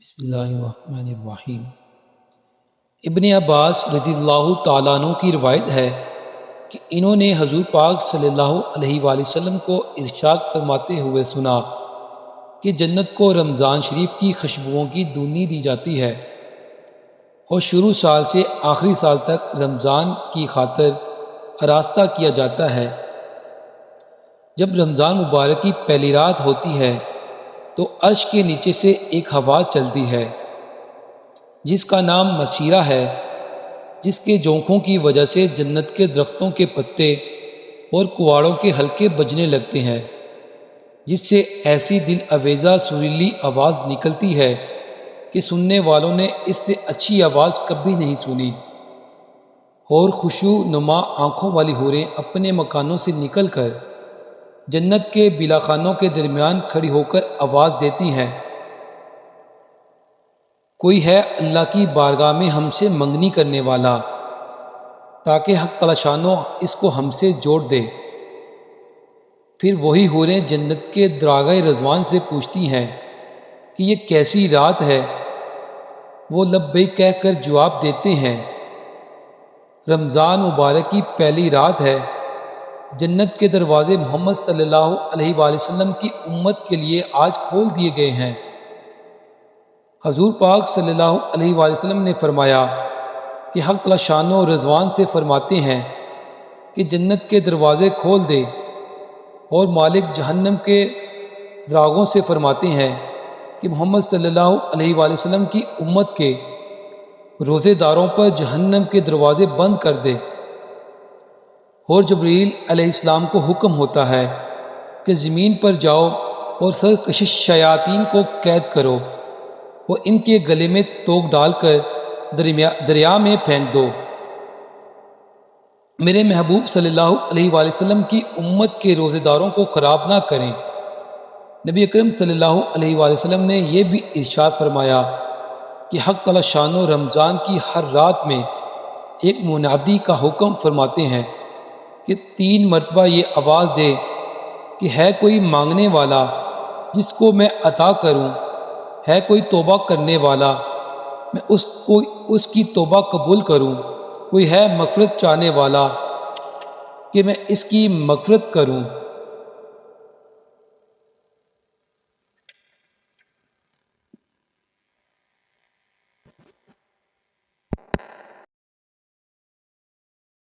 بسم اللہ الرحمن الرحیم۔ ابن عباس رضی اللہ تعالیٰ عنہ کی روایت ہے کہ انہوں نے حضور پاک صلی اللہ علیہ وآلہ وسلم کو ارشاد فرماتے ہوئے سنا کہ جنت کو رمضان شریف کی خوشبوؤں کی دونی دی جاتی ہے اور شروع سال سے آخری سال تک رمضان کی خاطر آراستہ کیا جاتا ہے۔ جب رمضان مبارک کی پہلی رات ہوتی ہے تو عرش کے نیچے سے ایک ہوا چلتی ہے جس کا نام مسیرہ ہے، جس کے جھونکوں کی وجہ سے جنت کے درختوں کے پتے اور کواڑوں کے حلقے بجنے لگتے ہیں، جس سے ایسی دل آویزہ سریلی آواز نکلتی ہے کہ سننے والوں نے اس سے اچھی آواز کبھی نہیں سنی، اور خشوع نما آنکھوں والی حوریں اپنے مکانوں سے نکل کر جنت کے بلاخانوں کے درمیان کھڑی ہو کر آواز دیتی ہیں، کوئی ہے اللہ کی بارگاہ میں ہم سے منگنی کرنے والا تاکہ حق تعالی شانو اس کو ہم سے جوڑ دے۔ پھر وہی حوریں جنت کے دراگۂ رضوان سے پوچھتی ہیں کہ یہ کیسی رات ہے؟ وہ لبیک کہہ کر جواب دیتے ہیں، رمضان مبارک کی پہلی رات ہے، جنت کے دروازے محمد صلی اللہ علیہ وآلہ وسلم کی امت کے لیے آج کھول دیے گئے ہیں۔ حضور پاک صلی اللہ علیہ وآلہ وسلم نے فرمایا کہ حق تعالی شان و رضوان سے فرماتے ہیں کہ جنت کے دروازے کھول دے، اور مالک جہنم کے دراغوں سے فرماتے ہیں کہ محمد صلی اللہ علیہ وآلہ وسلم کی امت کے روزے داروں پر جہنم کے دروازے بند کر دے، اور جبریل علیہ السلام کو حکم ہوتا ہے کہ زمین پر جاؤ اور سرکشش شیاطین کو قید کرو اور ان کے گلے میں توق ڈال کر دریا میں پھینک دو۔ میرے محبوب صلی اللہ علیہ وآلہ وسلم کی امت کے روزے داروں کو خراب نہ کریں۔ نبی اکرم صلی اللہ علیہ وآلہ وسلم نے یہ بھی ارشاد فرمایا کہ حق تعالی شان و رمضان کی ہر رات میں ایک منادی کا حکم فرماتے ہیں کہ 3 مرتبہ یہ آواز دے کہ ہے کوئی مانگنے والا جس کو میں عطا کروں، ہے کوئی توبہ کرنے والا میں اس کی توبہ قبول کروں، کوئی ہے مغفرت چاہنے والا کہ میں اس کی مغفرت کروں۔